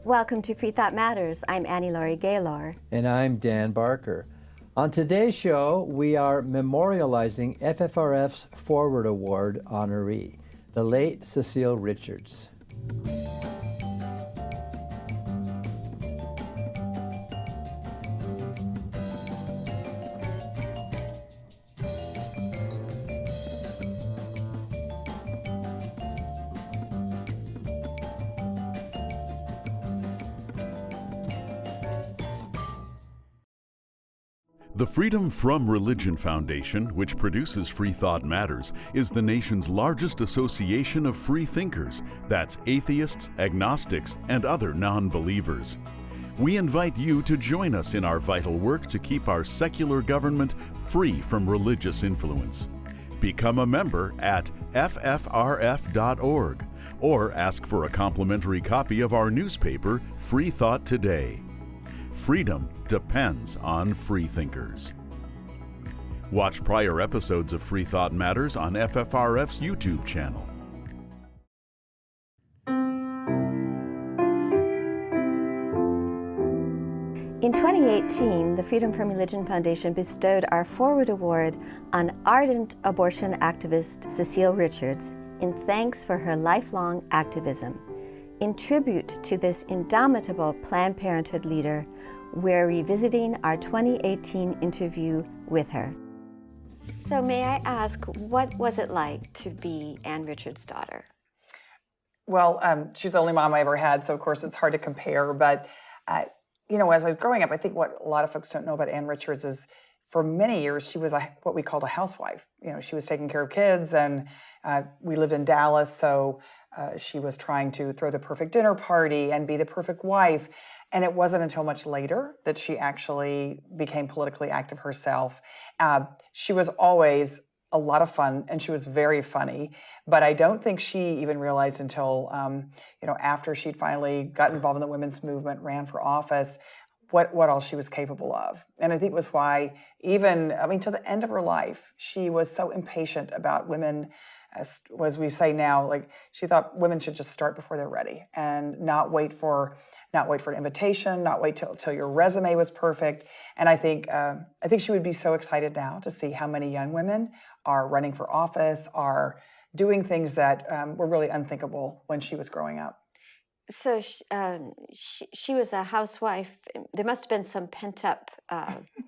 Welcome to Freethought Matters. I'm Laurie Gaylor. And I'm Dan Barker. On today's show, we are memorializing FFRF's Forward Award honoree, the late Cecile Richards. The Freedom From Religion Foundation, which produces Freethought Matters, is the nation's largest association of free thinkers. That's atheists, agnostics, and other non-believers. We invite you to join us in our vital work to keep our secular government free from religious influence. Become a member at ffrf.org or ask for a complimentary copy of our newspaper, Freethought Today. Freedom depends on freethinkers. Watch prior episodes of Freethought Matters on FFRF's YouTube channel. In 2018, the Freedom From Religion Foundation bestowed our Forward Award on ardent abortion activist Cecile Richards in thanks for her lifelong activism. In tribute to this indomitable Planned Parenthood leader, we're revisiting our 2018 interview with her. So may I ask, what was it like to be Ann Richards' daughter? Well, she's the only mom I ever had, so of course it's hard to compare. But, as I was growing up, I think what a lot of folks don't know about Ann Richards is for many years she was what we called a housewife. She was taking care of kids, and we lived in Dallas, so she was trying to throw the perfect dinner party and be the perfect wife. And it wasn't until much later that she actually became politically active herself. She was always a lot of fun, and she was very funny. But I don't think she even realized until, after she'd finally got involved in the women's movement, ran for office, what all she was capable of. And I think it was why to the end of her life, she was so impatient about women. As we say now, she thought women should just start before they're ready and not wait for an invitation, not wait till your resume was perfect. And I think she would be so excited now to see how many young women are running for office, are doing things that were really unthinkable when she was growing up. So she was a housewife. There must have been some pent-up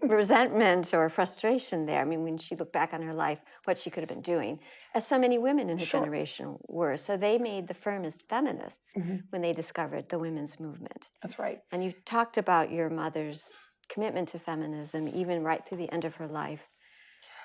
resentment or frustration there. I mean, when she looked back on her life, what she could have been doing, as so many women in her generation were. So they made the firmest feminists when they discovered the women's movement. That's right. And you talked about your mother's commitment to feminism, even right through the end of her life.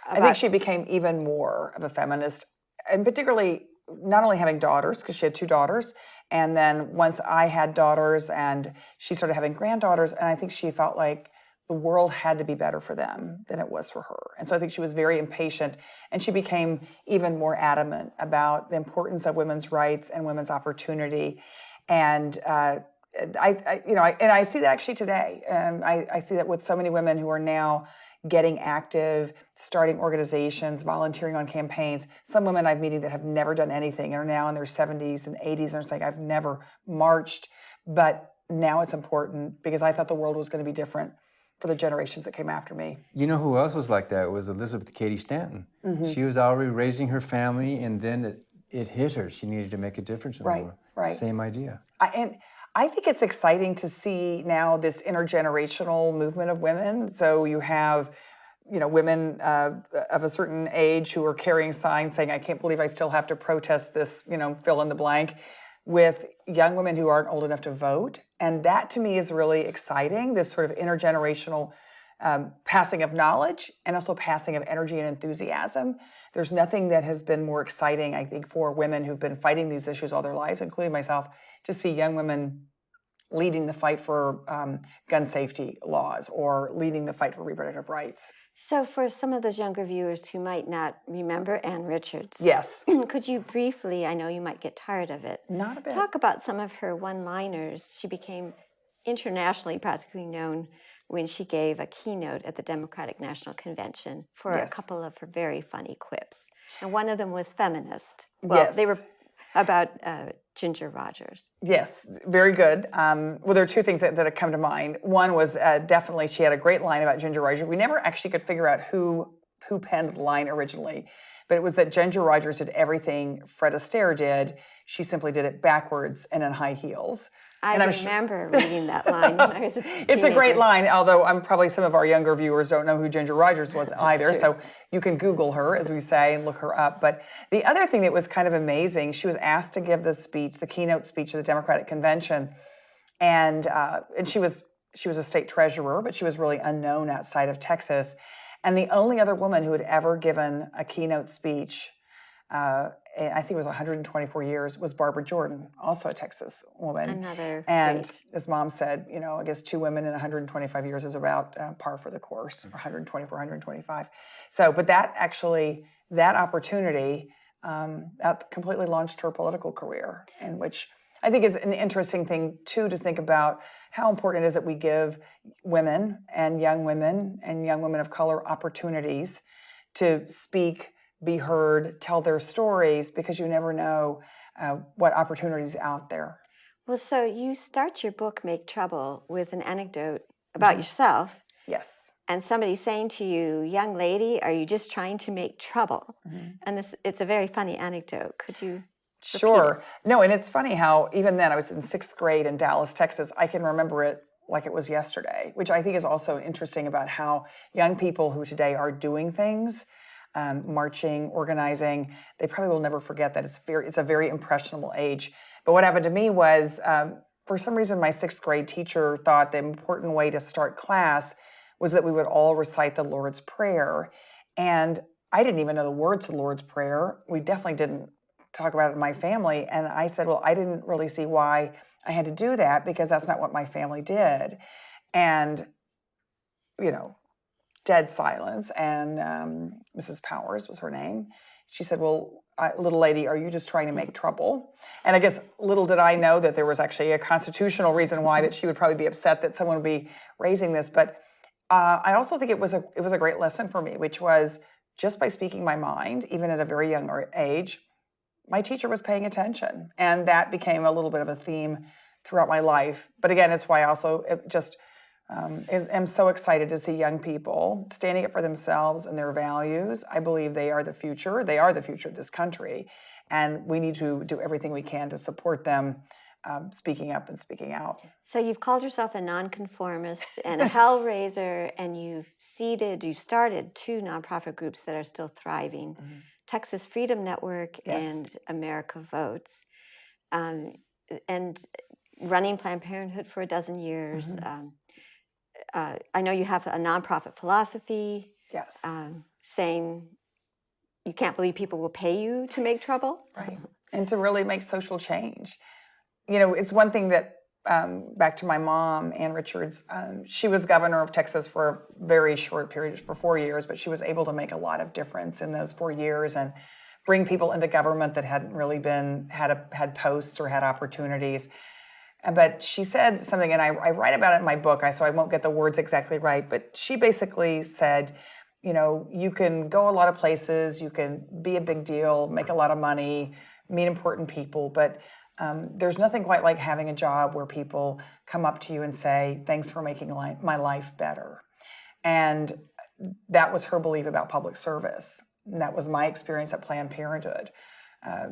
I think she became even more of a feminist, and particularly not only having daughters, because she had two daughters, and then once I had daughters and she started having granddaughters, and I think she felt like the world had to be better for them than it was for her. And so I think she was very impatient, and she became even more adamant about the importance of women's rights and women's opportunity. And I see that actually today. I see that with so many women who are now getting active, starting organizations, volunteering on campaigns. Some women I've meeting that have never done anything and are now in their 70s and 80s, and are saying, I've never marched, but now it's important because I thought the world was going to be different for the generations that came after me. You know who else was like that? It was Elizabeth Cady Stanton. Mm-hmm. She was already raising her family, and then it hit her. She needed to make a difference in the world. Right. Same idea. I think it's exciting to see now this intergenerational movement of women. So you have, women of a certain age who are carrying signs saying, I can't believe I still have to protest this, fill in the blank, with young women who aren't old enough to vote. And that to me is really exciting, this sort of intergenerational passing of knowledge and also passing of energy and enthusiasm. There's nothing that has been more exciting, I think, for women who've been fighting these issues all their lives, including myself, to see young women leading the fight for gun safety laws or leading the fight for reproductive rights. So for some of those younger viewers who might not remember Ann Richards, yes, could you briefly, I know you might get tired of it, not a bit, talk about some of her one-liners? She became internationally practically known when she gave a keynote at the Democratic National Convention for a couple of her very funny quips. And one of them was feminist. Well, they were about Ginger Rogers. Yes, very good. Well, there are two things that have come to mind. One was definitely she had a great line about Ginger Rogers. We never actually could figure out who penned the line originally, but it was that Ginger Rogers did everything Fred Astaire did. She simply did it backwards and in high heels. I remember reading that line when I was a teenager. It's a great line, although probably some of our younger viewers don't know who Ginger Rogers was either, so you can Google her, as we say, and look her up. But the other thing that was kind of amazing, she was asked to give the speech, the keynote speech of the Democratic Convention, and she was a state treasurer, but she was really unknown outside of Texas. And the only other woman who had ever given a keynote speech, I think it was 124 years, was Barbara Jordan, also a Texas woman. And as Mom said, I guess 2 women in 125 years is about par for the course, or 124, 125. So, but that opportunity, that completely launched her political career, in which I think is an interesting thing, too, to think about how important it is that we give women and young women of color opportunities to speak, be heard, tell their stories, because you never know what opportunities out there. Well, so you start your book, Make Trouble, with an anecdote about yourself. Yes. And somebody saying to you, young lady, are you just trying to make trouble? And it's a very funny anecdote. Could you Sure. No, and it's funny how even then, I was in 6th grade in Dallas, Texas. I can remember it like it was yesterday, which I think is also interesting about how young people who today are doing things, marching, organizing, they probably will never forget that it's a very impressionable age. But what happened to me was, for some reason, my 6th grade teacher thought the important way to start class was that we would all recite the Lord's Prayer. And I didn't even know the words to the Lord's Prayer. We definitely didn't talk about it in my family. And I said, well, I didn't really see why I had to do that, because that's not what my family did. And, dead silence. And Mrs. Powers was her name. She said, well, little lady, are you just trying to make trouble? And I guess little did I know that there was actually a constitutional reason why that she would probably be upset that someone would be raising this. But I also think it was a great lesson for me, which was just by speaking my mind, even at a very young age, my teacher was paying attention. And that became a little bit of a theme throughout my life. But again, it's why I also am so excited to see young people standing up for themselves and their values. I believe they are the future. They are the future of this country. And we need to do everything we can to support them speaking up and speaking out. So you've called yourself a nonconformist and a hellraiser, and you've started 2 nonprofit groups that are still thriving. Texas Freedom Network and America Votes, and running Planned Parenthood for a dozen years. I know you have a nonprofit philosophy. Yes. Saying you can't believe people will pay you to make trouble. Right. And to really make social change. It's one thing that, back to my mom, Ann Richards, she was governor of Texas for a very short period, for 4 years, but she was able to make a lot of difference in those 4 years and bring people into government that hadn't really had posts or had opportunities. But she said something, and I write about it in my book, so I won't get the words exactly right, but she basically said, you can go a lot of places, you can be a big deal, make a lot of money, meet important people, but there's nothing quite like having a job where people come up to you and say, thanks for making my life better. And that was her belief about public service. And that was my experience at Planned Parenthood.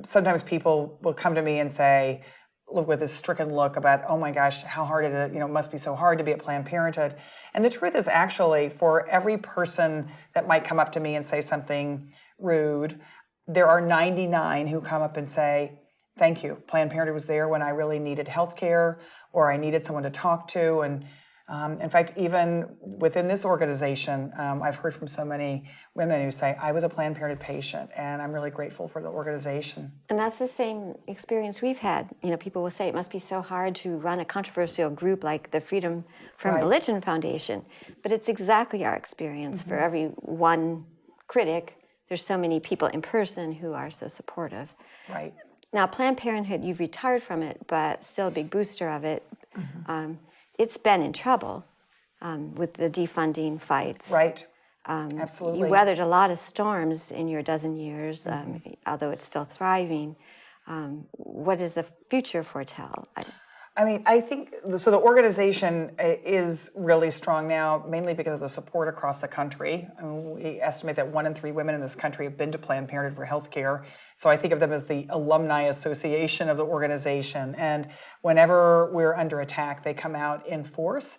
Sometimes people will come to me and say, look with this stricken look about, oh my gosh, how hard it is, it must be so hard to be at Planned Parenthood. And the truth is, actually, for every person that might come up to me and say something rude, there are 99 who come up and say, thank you. Planned Parenthood was there when I really needed health care or I needed someone to talk to. And in fact, even within this organization, I've heard from so many women who say, I was a Planned Parenthood patient and I'm really grateful for the organization. And that's the same experience we've had. People will say it must be so hard to run a controversial group like the Freedom from Religion Foundation. But it's exactly our experience. For every one critic, there's so many people in person who are so supportive. Right. Now, Planned Parenthood, you've retired from it, but still a big booster of it. It's been in trouble with the defunding fights. Right. Absolutely. You weathered a lot of storms in your dozen years, although it's still thriving. what does the future foretell? I mean, I think, so the organization is really strong now, mainly because of the support across the country. I mean, we estimate that 1 in 3 women in this country have been to Planned Parenthood for health care. So I think of them as the alumni association of the organization. And whenever we're under attack, they come out in force.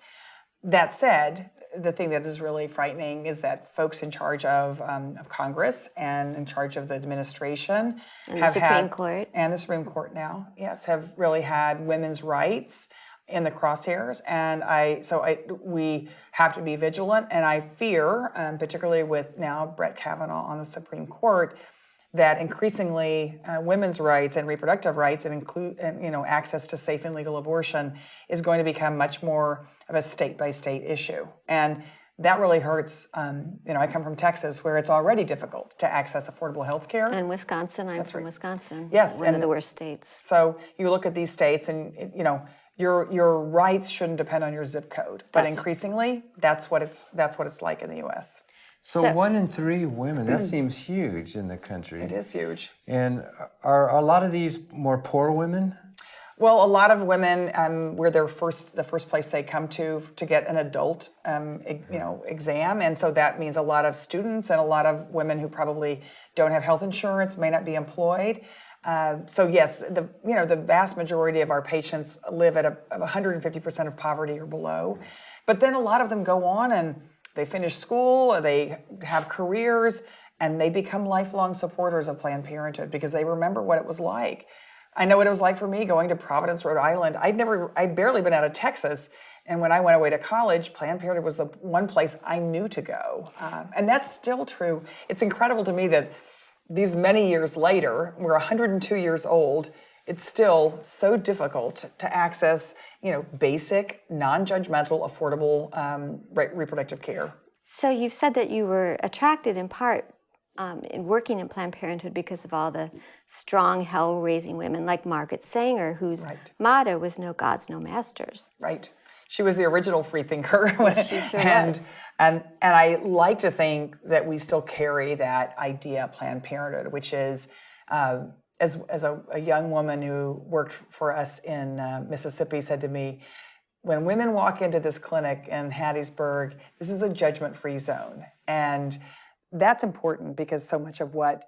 That said, the thing that is really frightening is that folks in charge of Congress and in charge of the administration and the Supreme Court. And the Supreme Court now, yes, have really had women's rights in the crosshairs. And we have to be vigilant. And I fear, particularly with now Brett Kavanaugh on the Supreme Court, that increasingly women's rights and reproductive rights and access to safe and legal abortion is going to become much more of a state-by-state issue. And that really hurts. I come from Texas, where it's already difficult to access affordable health care. And Wisconsin, I'm from Wisconsin. Yes. One of the worst states. So you look at these states and, your rights shouldn't depend on your zip code. But increasingly, that's what it's like in the U.S. So 1 in 3 women, that seems huge in the country. It is huge. And are a lot of these more poor women? Well, a lot of women, we're the first place they come to get an adult, exam, and so that means a lot of students and a lot of women who probably don't have health insurance, may not be employed. So yes, the vast majority of our patients live at 150% of poverty or below, but then a lot of them go on and they finish school, or they have careers, and they become lifelong supporters of Planned Parenthood because they remember what it was like. I know what it was like for me going to Providence, Rhode Island. I'd barely been out of Texas, and when I went away to college, Planned Parenthood was the one place I knew to go. And that's still true. It's incredible to me that these many years later, we're 102 years old, it's still so difficult to access, basic, non-judgmental, affordable reproductive care. So you've said that you were attracted in part in working in Planned Parenthood because of all the strong, hell-raising women like Margaret Sanger, whose motto was "No gods, no masters." Right. She was the original freethinker. She sure was. And I like to think that we still carry that idea at Planned Parenthood, which is, as a young woman who worked for us in Mississippi said to me, when women walk into this clinic in Hattiesburg, this is a judgment-free zone. And that's important because so much of what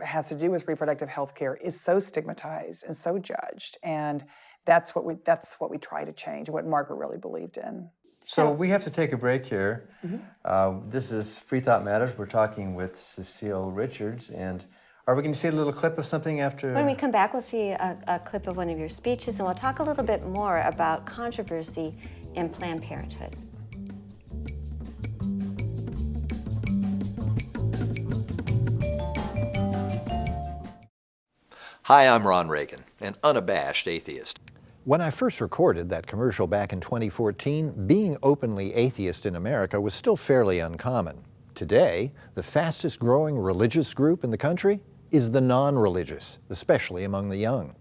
has to do with reproductive health care is so stigmatized and so judged. And that's what we try to change, what Margaret really believed in. So we have to take a break here. Mm-hmm. This is Freethought Matters. We're talking with Cecile Richards, and are we going to see a little clip of something after? When we come back, we'll see a clip of one of your speeches, and we'll talk a little bit more about controversy in Planned Parenthood. Hi, I'm Ron Reagan, an unabashed atheist. When I first recorded that commercial back in 2014, being openly atheist in America was still fairly uncommon. Today, the fastest growing religious group in the country is the non-religious, especially among the young.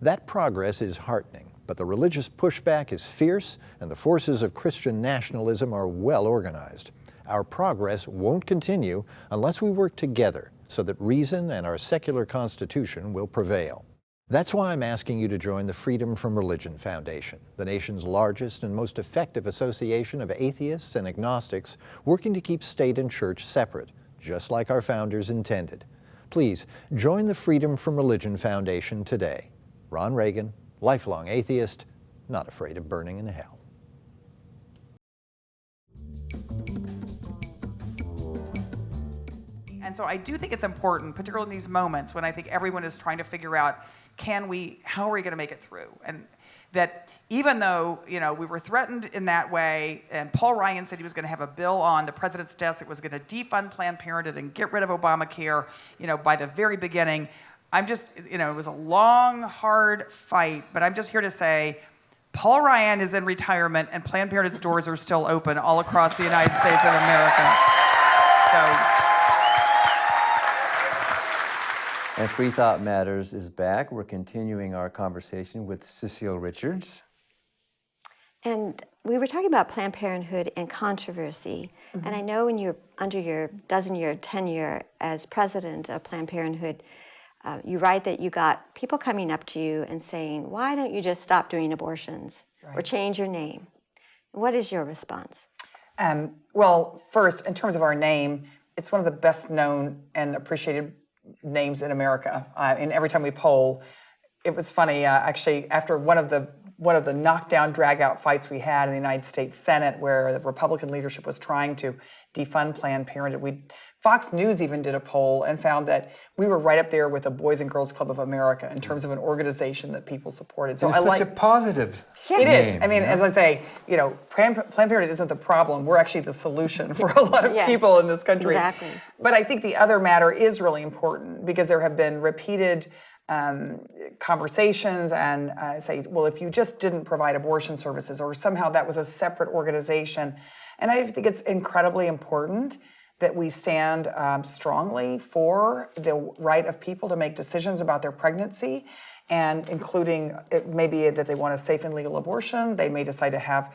That progress is heartening, but the religious pushback is fierce and the forces of Christian nationalism are well organized. Our progress won't continue unless we work together so that reason and our secular constitution will prevail. That's why I'm asking you to join the Freedom from Religion Foundation, the nation's largest and most effective association of atheists and agnostics working to keep state and church separate, just like our founders intended. Please join the Freedom from Religion Foundation today. Ron Reagan, lifelong atheist, not afraid of burning in hell. And so I do think it's important, particularly in these moments when I think everyone is trying to figure out, how are we going to make it through? And that even though, we were threatened in that way, and Paul Ryan said he was going to have a bill on the president's desk that was going to defund Planned Parenthood and get rid of Obamacare, by the very beginning, it was a long, hard fight, but I'm just here to say, Paul Ryan is in retirement and Planned Parenthood's doors are still open all across the United States of America. And Freethought Matters is back. We're continuing our conversation with Cecile Richards. And we were talking about Planned Parenthood and controversy. Mm-hmm. And I know under your dozen-year tenure as president of Planned Parenthood, You write that you got people coming up to you and saying, why don't you just stop doing abortions or change your name? What is your response? Well, first, in terms of our name, it's one of the best known and appreciated names in America. And every time we poll, it was funny, actually, after one of the knockdown, drag-out fights we had in the United States Senate, where the Republican leadership was trying to defund Planned Parenthood, Fox News even did a poll and found that we were right up there with the Boys and Girls Club of America in terms of an organization that people supported. So it's such a positive It name, is. I mean, as I say, Planned Parenthood isn't the problem. We're actually the solution for a lot of people in this country. Exactly. But I think the other matter is really important because there have been repeated conversations and say, well, if you just didn't provide abortion services or somehow that was a separate organization. And I think it's incredibly important that we stand strongly for the right of people to make decisions about their pregnancy, and including it may be that they want a safe and legal abortion. They may decide to have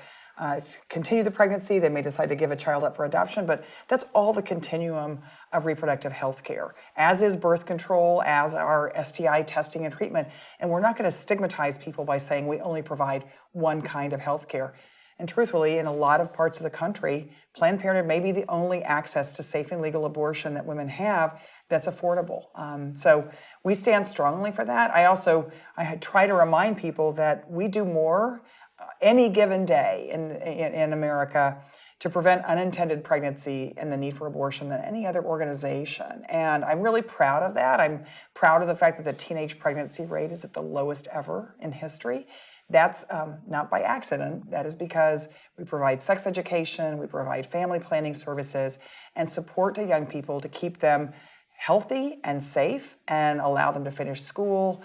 continue the pregnancy. They may decide to give a child up for adoption, but that's all the continuum of reproductive health care, as is birth control, as are STI testing and treatment. And we're not going to stigmatize people by saying we only provide one kind of health care. And truthfully, in a lot of parts of the country, Planned Parenthood may be the only access to safe and legal abortion that women have that's affordable. So we stand strongly for that. I try to remind people that we do more any given day in America to prevent unintended pregnancy and the need for abortion than any other organization. And I'm really proud of that. I'm proud of the fact that the teenage pregnancy rate is at the lowest ever in history. That's not by accident. That is because we provide sex education, we provide family planning services, and support to young people to keep them healthy and safe and allow them to finish school,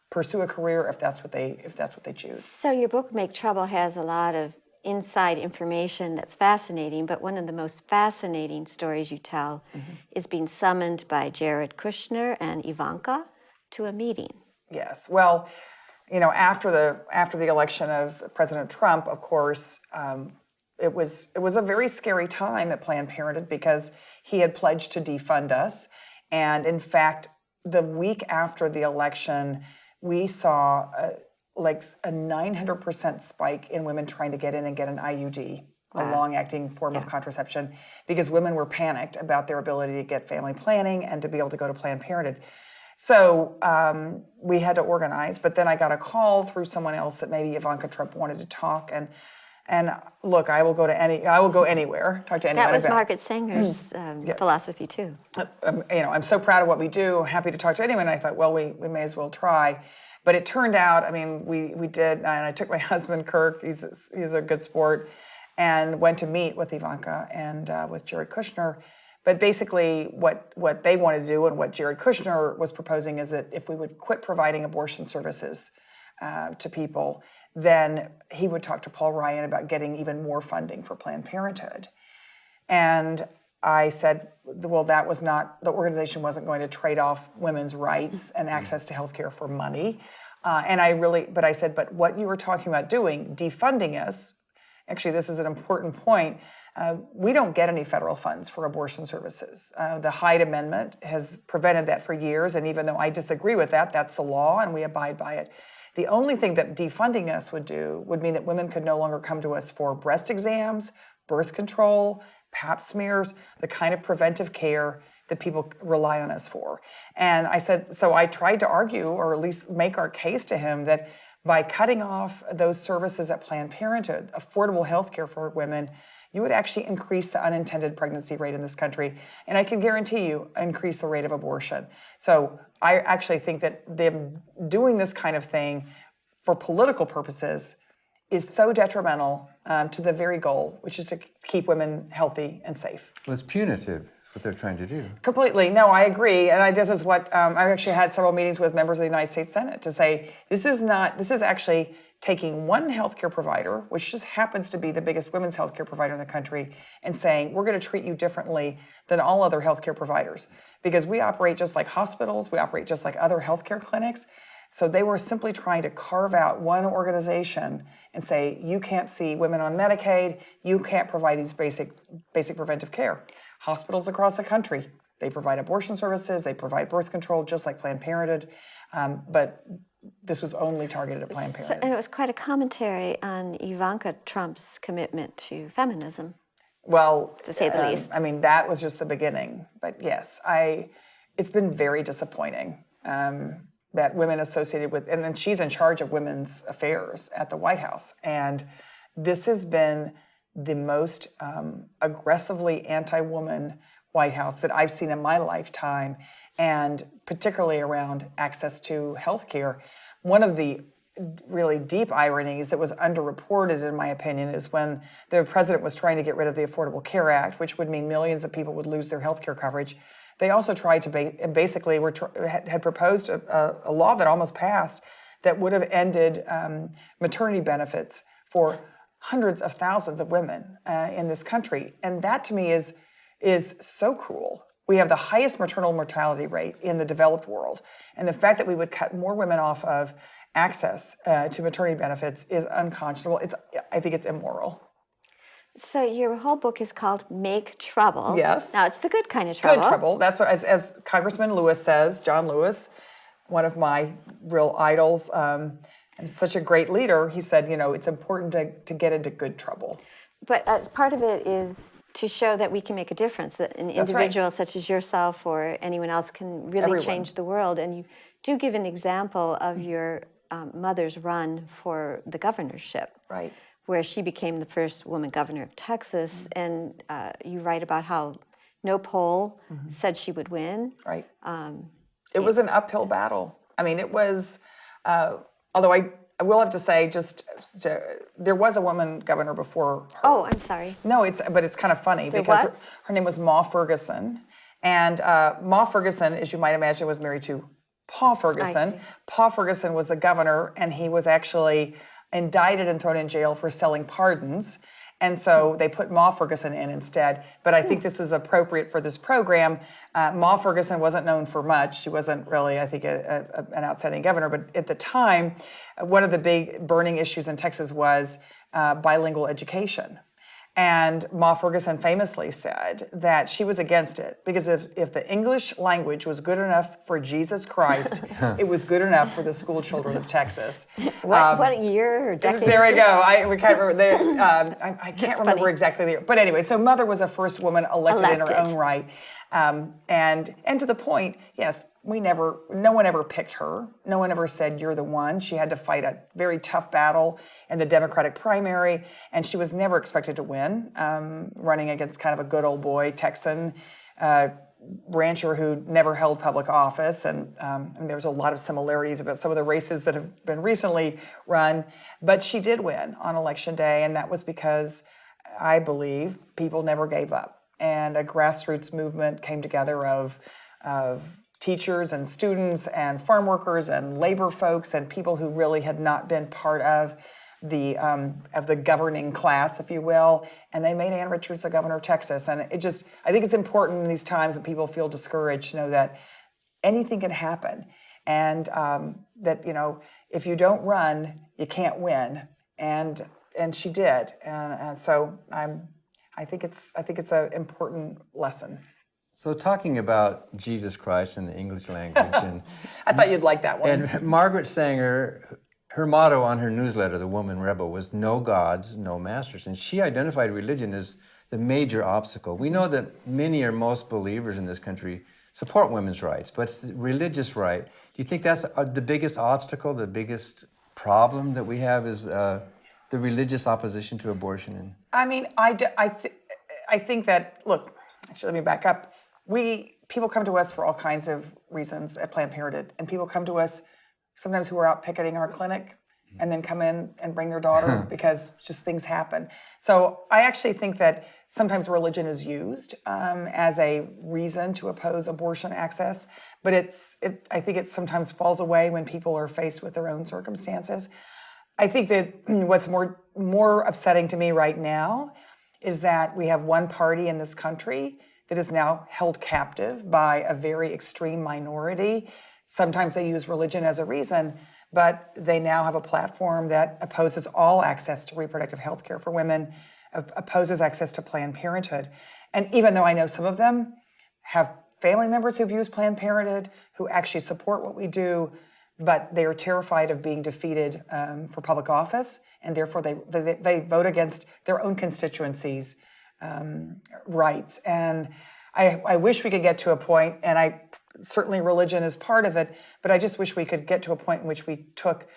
pursue a career if that's what they choose. So your book, Make Trouble, has a lot of inside information that's fascinating, but one of the most fascinating stories you tell is being summoned by Jared Kushner and Ivanka to a meeting. Yes. Well, after the election of President Trump, of course, it was a very scary time at Planned Parenthood because he had pledged to defund us. And in fact, the week after the election, we saw a 900% spike in women trying to get in and get an IUD, a long-acting form of contraception, because women were panicked about their ability to get family planning and to be able to go to Planned Parenthood. So we had to organize, but then I got a call through someone else that maybe Ivanka Trump wanted to talk, and look, I will go anywhere, talk to anyone. That was Margaret Sanger's philosophy too. I'm so proud of what we do, happy to talk to anyone. I thought, well, we may as well try. But it turned out, we did, and I took my husband, Kirk, he's a good sport, and went to meet with Ivanka and with Jared Kushner. But basically what they wanted to do and what Jared Kushner was proposing is that if we would quit providing abortion services to people, then he would talk to Paul Ryan about getting even more funding for Planned Parenthood. And I said, well, that was not, the organization wasn't going to trade off women's rights and access to health care for money. But I said, but what you were talking about doing, defunding us, actually this is an important point, we don't get any federal funds for abortion services. The Hyde Amendment has prevented that for years, and even though I disagree with that, that's the law and we abide by it. The only thing that defunding us would do would mean that women could no longer come to us for breast exams, birth control, pap smears, the kind of preventive care that people rely on us for. And I said, so I tried to argue, or at least make our case to him, that by cutting off those services at Planned Parenthood, affordable health care for women, you would actually increase the unintended pregnancy rate in this country. And I can guarantee you, increase the rate of abortion. So I actually think that them doing this kind of thing for political purposes is so detrimental to the very goal, which is to keep women healthy and safe. Well, it's punitive. That's what they're trying to do. Completely. No, I agree. And this is what I actually had several meetings with members of the United States Senate to say, this is actually taking one healthcare provider, which just happens to be the biggest women's healthcare provider in the country, and saying, we're going to treat you differently than all other healthcare providers. Because we operate just like hospitals, we operate just like other healthcare clinics. So they were simply trying to carve out one organization and say, you can't see women on Medicaid, you can't provide these basic preventive care. Hospitals across the country They provide abortion services, they provide birth control, just like Planned Parenthood, but this was only targeted at Planned Parenthood. And it was quite a commentary on Ivanka Trump's commitment to feminism. Well, to say the least. I mean, that was just the beginning. But yes, it's been very disappointing that women associated with, and then she's in charge of women's affairs at the White House. And this has been the most aggressively anti-woman White House that I've seen in my lifetime, and particularly around access to health care. One of the really deep ironies that was underreported, in my opinion, is when the president was trying to get rid of the Affordable Care Act, which would mean millions of people would lose their health care coverage. They also tried to basically had proposed a law that almost passed that would have ended maternity benefits for hundreds of thousands of women in this country. And that, to me, is so cruel. We have the highest maternal mortality rate in the developed world. And the fact that we would cut more women off of access to maternity benefits is unconscionable. I think it's immoral. So your whole book is called Make Trouble. Yes. Now, it's the good kind of trouble. Good trouble. That's what, as Congressman Lewis says, John Lewis, one of my real idols, and such a great leader, he said, it's important to get into good trouble. But part of it is to show that we can make a difference, that an individual such as yourself or anyone else can really change the world. And you do give an example of your mother's run for the governorship. Right. Where she became the first woman governor of Texas, and you write about how no poll said she would win. Right. It was an uphill battle. I mean, it was, although I will have to say, there was a woman governor before her. Oh, I'm sorry. No, but it's kind of funny because her name was Ma Ferguson, and Ma Ferguson, as you might imagine, was married to Paul Ferguson. Paul Ferguson was the governor, and he was actually indicted and thrown in jail for selling pardons. And so they put Ma Ferguson in instead. But I think this is appropriate for this program. Ma Ferguson wasn't known for much. She wasn't really, I think, an outstanding governor. But at the time, one of the big burning issues in Texas was bilingual education. And Ma Ferguson famously said that she was against it because if the English language was good enough for Jesus Christ, it was good enough for the school children of Texas. What year or decade? There we go. We can't remember. I can't remember exactly the year. But anyway, so Mother was the first woman elected in her own right. And to the point, yes, no one ever picked her. No one ever said, you're the one. She had to fight a very tough battle in the Democratic primary, and she was never expected to win, running against kind of a good old boy Texan rancher who never held public office. And there's a lot of similarities about some of the races that have been recently run. But she did win on Election Day, and that was because I believe people never gave up. And a grassroots movement came together of teachers and students and farm workers and labor folks and people who really had not been part of the governing class, if you will, and they made Ann Richards the governor of Texas. And I think it's important in these times when people feel discouraged to know that anything can happen, and that if you don't run, you can't win. And she did, and so I think it's an important lesson. So talking about Jesus Christ in the English language, and I thought you'd like that one. And Margaret Sanger, her motto on her newsletter, The Woman Rebel, was no gods, no masters. And she identified religion as the major obstacle. We know that many or most believers in this country support women's rights, but it's the religious right. Do you think that's the biggest obstacle, the biggest problem that we have is the religious opposition to abortion? I mean, I think that, look, actually, let me back up. People come to us for all kinds of reasons at Planned Parenthood, and people come to us sometimes who are out picketing our clinic and then come in and bring their daughter because just things happen. So I actually think that sometimes religion is used as a reason to oppose abortion access, but I think it sometimes falls away when people are faced with their own circumstances. I think that what's more upsetting to me right now is that we have one party in this country that is now held captive by a very extreme minority. Sometimes they use religion as a reason, but they now have a platform that opposes all access to reproductive health care for women, opposes access to Planned Parenthood. And even though I know some of them have family members who've used Planned Parenthood, who actually support what we do, but they are terrified of being defeated for public office, and therefore they vote against their own constituencies' rights. And I wish we could get to a point, and certainly religion is part of it, but I just wish we could get to a point in which we took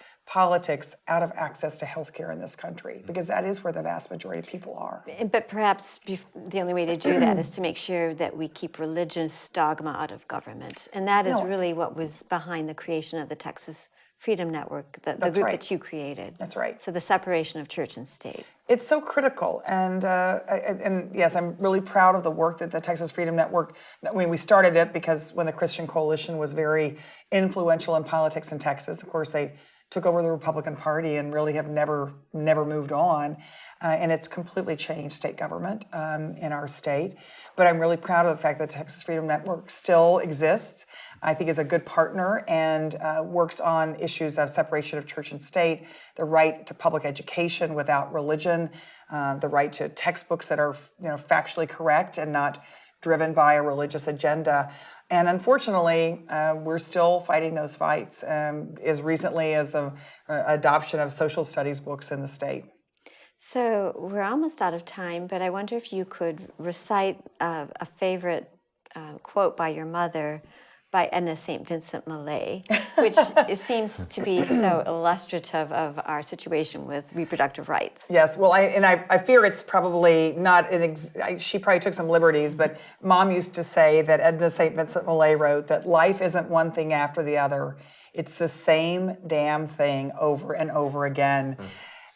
politics out of access to health care in this country, because that is where the vast majority of people are. But perhaps the only way to do that is to make sure that we keep religious dogma out of government. And that is really what was behind the creation of the Texas Freedom Network, the group that you created. That's right. So the separation of church and state. It's so critical, and yes, I'm really proud of the work that the Texas Freedom Network, we started it because when the Christian Coalition was very influential in politics in Texas, of course they took over the Republican Party and really have never moved on. And it's completely changed state government in our state. But I'm really proud of the fact that the Texas Freedom Network still exists. I think is a good partner and works on issues of separation of church and state, the right to public education without religion, the right to textbooks that are factually correct and not driven by a religious agenda. And unfortunately, we're still fighting those fights as recently as the adoption of social studies books in the state. So we're almost out of time, but I wonder if you could recite a favorite quote by your mother, by Edna St. Vincent Millay, which it seems to be so illustrative of our situation with reproductive rights. Yes, well, I fear it's probably not, she probably took some liberties, but Mom used to say that Edna St. Vincent Millay wrote that life isn't one thing after the other. It's the same damn thing over and over again.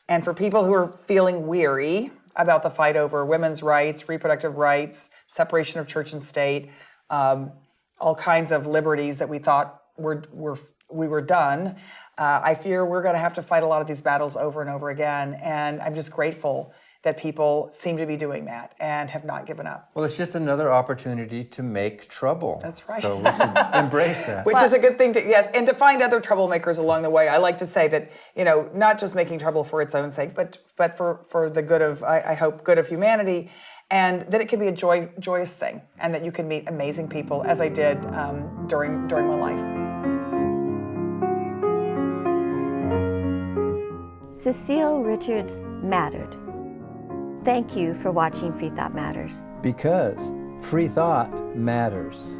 And for people who are feeling weary about the fight over women's rights, reproductive rights, separation of church and state, all kinds of liberties that we thought we were done, I fear we're going to have to fight a lot of these battles over and over again. And I'm just grateful that people seem to be doing that and have not given up. Well, it's just another opportunity to make trouble. That's right. So we should embrace that. Which is a good thing to, yes, and to find other troublemakers along the way. I like to say that, not just making trouble for its own sake, but for the good of, I hope, good of humanity, and that it can be a joyous thing, and that you can meet amazing people, as I did during my life. Cecile Richards mattered. Thank you for watching Freethought Matters. Because free thought matters.